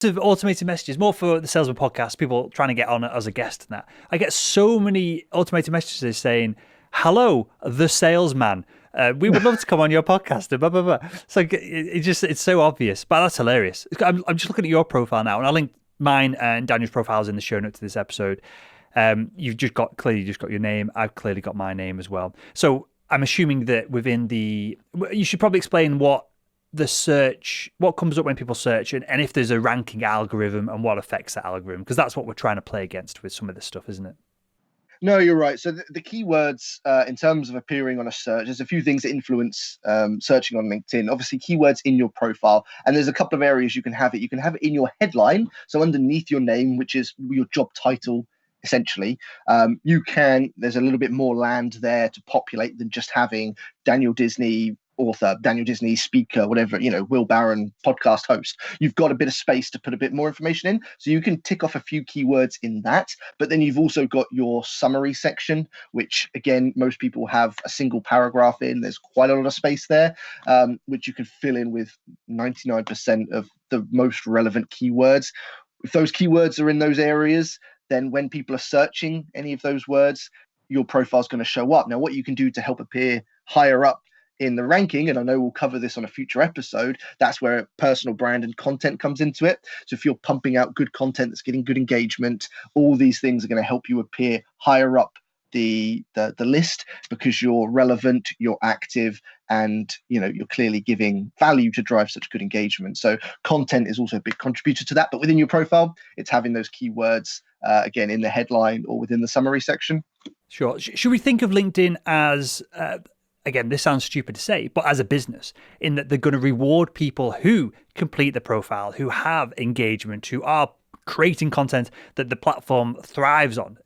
of automated messages, more for the Salesman podcast, people trying to get on as a guest and that. I get so many automated messages saying, "Hello, the salesman. We would love to come on your podcast." Blah, blah, blah. So it's so obvious, but that's hilarious. I'm just looking at your profile now, and I'll link mine and Daniel's profiles in the show notes to this episode. You've just got your name. I've clearly got my name as well. So I'm assuming that you should probably explain what comes up when people search and if there's a ranking algorithm and what affects that algorithm, because that's what we're trying to play against with some of this stuff, isn't it? No, you're right. So the keywords in terms of appearing on a search, there's a few things that influence searching on LinkedIn. Obviously, keywords in your profile, and there's a couple of areas you can have it. You can have it in your headline, so underneath your name, which is your job title, essentially. There's a little bit more land there to populate than just having Daniel Disney author, Daniel Disney speaker, whatever, Will Barron podcast host. You've got a bit of space to put a bit more information in. So you can tick off a few keywords in that. But then you've also got your summary section, which again, most people have a single paragraph in. There's quite a lot of space there, which you can fill in with 99% of the most relevant keywords. If those keywords are in those areas, then when people are searching any of those words, your profile is going to show up. Now, what you can do to help appear higher up in the ranking, and I know we'll cover this on a future episode, that's where personal brand and content comes into it. So if you're pumping out good content that's getting good engagement, all these things are going to help you appear higher up the list, because you're relevant, you're active, and you're clearly giving value to drive such good engagement. So content is also a big contributor to that. But within your profile, it's having those keywords again in the headline or within the summary section. Sure. Should we think of LinkedIn as again, this sounds stupid to say, but as a business, in that they're going to reward people who complete the profile, who have engagement, who are creating content that the platform thrives on?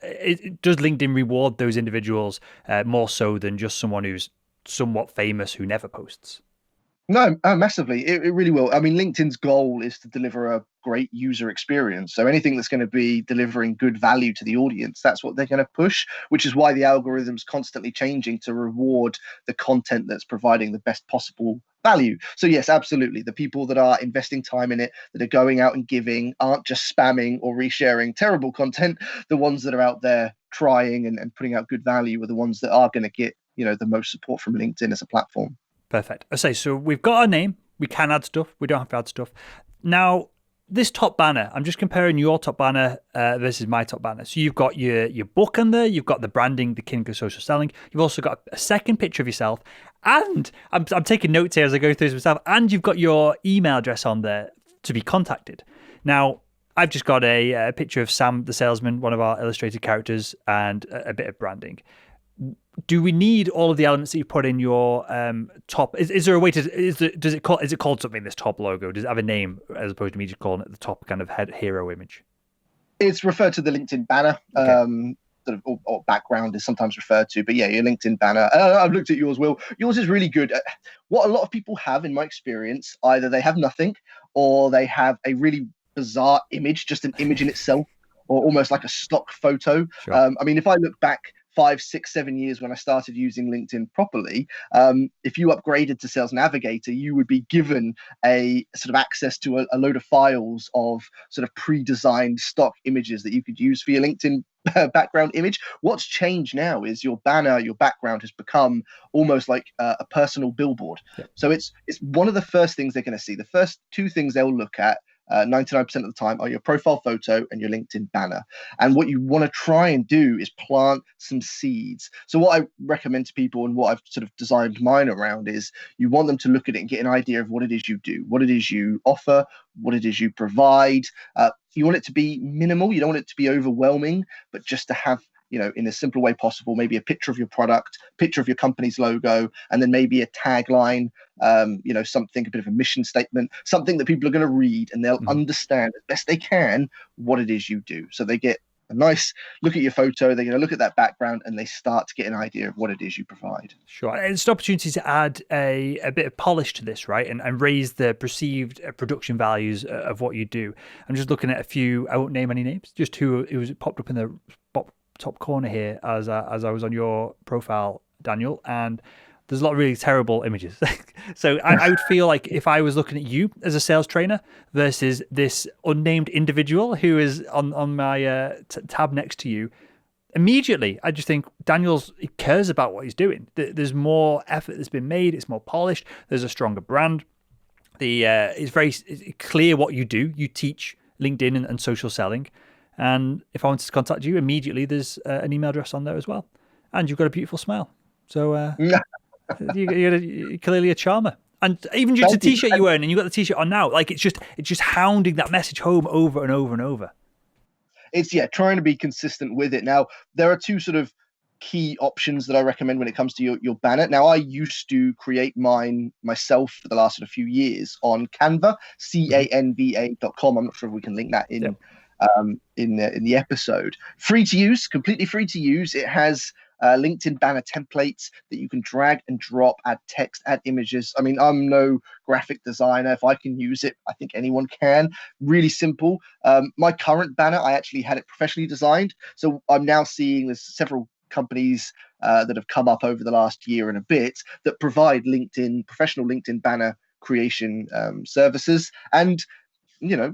Does LinkedIn reward those individuals more so than just someone who's somewhat famous who never posts? No, massively. It really will. I mean, LinkedIn's goal is to deliver a great user experience. So anything that's going to be delivering good value to the audience, that's what they're going to push, which is why the algorithm's constantly changing to reward the content that's providing the best possible value. So yes, absolutely. The people that are investing time in it, that are going out and giving, aren't just spamming or resharing terrible content. The ones that are out there trying and putting out good value are the ones that are going to get, the most support from LinkedIn as a platform. Perfect. I say, so we've got our name. We can add stuff. We don't have to add stuff. Now, this top banner, I'm just comparing your top banner versus my top banner. So you've got your book on there. You've got the branding, the King of Social Selling. You've also got a second picture of yourself. And I'm taking notes here as I go through this myself. And you've got your email address on there to be contacted. Now, I've just got a picture of Sam the salesman, one of our illustrated characters, and a bit of branding. Do we need all of the elements that you put in your top? Is there a way to? Is it called something? This top logo, does it have a name as opposed to me just calling it the top kind of head hero image? It's referred to the LinkedIn banner. Okay. Sort of, or background is sometimes referred to, but yeah, your LinkedIn banner. I've looked at yours, Will. Yours is really good. What a lot of people have, in my experience, either they have nothing or they have a really bizarre image, just an image in itself, or almost like a stock photo. Sure. I mean, if I look back 5, 6, 7 years when I started using LinkedIn properly, if you upgraded to Sales Navigator, you would be given a sort of access to a load of files of sort of pre-designed stock images that you could use for your LinkedIn background image. What's changed now is your banner, your background has become almost like a personal billboard. Yeah. So it's one of the first things they're going to see. The first two things they'll look at 99% of the time are your profile photo and your LinkedIn banner. And what you want to try and do is plant some seeds. So what I recommend to people, and what I've sort of designed mine around, is you want them to look at it and get an idea of what it is you do, what it is you offer, what it is you provide. You want it to be minimal. You don't want it to be overwhelming, but just to have, in a simple way possible, maybe a picture of your product, picture of your company's logo, and then maybe a tagline, something, a bit of a mission statement, something that people are going to read and they'll understand as best they can what it is you do. So they get a nice look at your photo, they're going to look at that background, and they start to get an idea of what it is you provide. Sure. It's an opportunity to add a bit of polish to this, right? And raise the perceived production values of what you do. I'm just looking at a few, I won't name any names, just who it was popped up in the top corner here as I was on your profile, Daniel. And There's a lot of really terrible images. So I would feel like if I was looking at you as a sales trainer versus this unnamed individual who is on my tab next to you, immediately I just think he cares about what he's doing. There's more effort that's been made. It's more polished. There's a stronger brand. It's very clear what you do. You teach LinkedIn and social selling. And if I wanted to contact you, immediately there's an email address on there as well. And you've got a beautiful smile. So you're clearly a charmer. And even just a t-shirt you wear, and you got the t-shirt on now, like it's just hounding that message home over and over and over. It's trying to be consistent with it. Now, there are two sort of key options that I recommend when it comes to your banner. Now, I used to create mine myself for the last sort of few years on Canva, canva.com. I'm not sure if we can link that in the episode. Free to use, completely free to use. It has LinkedIn banner templates that you can drag and drop, add text, add images. I mean, I'm no graphic designer. If I can use it, I think anyone can. Really simple. My current banner, I actually had it professionally designed. So I'm now seeing there's several companies that have come up over the last year and a bit that provide professional LinkedIn banner creation services. And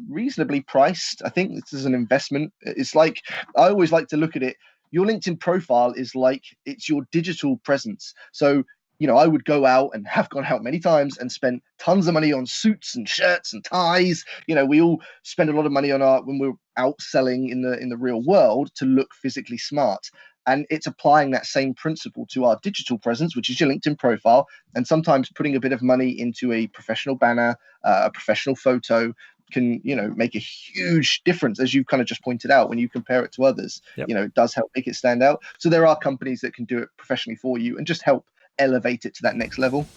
reasonably priced. I think this is an investment. It's like, I always like to look at it. Your LinkedIn profile is like, it's your digital presence. So, I would go out and have gone out many times and spent tons of money on suits and shirts and ties. We all spend a lot of money on when we're out selling in the real world to look physically smart. And it's applying that same principle to our digital presence, which is your LinkedIn profile, and sometimes putting a bit of money into a professional banner, a professional photo can, make a huge difference, as you've kind of just pointed out, when you compare it to others. Yep. It does help make it stand out. So there are companies that can do it professionally for you and just help elevate it to that next level.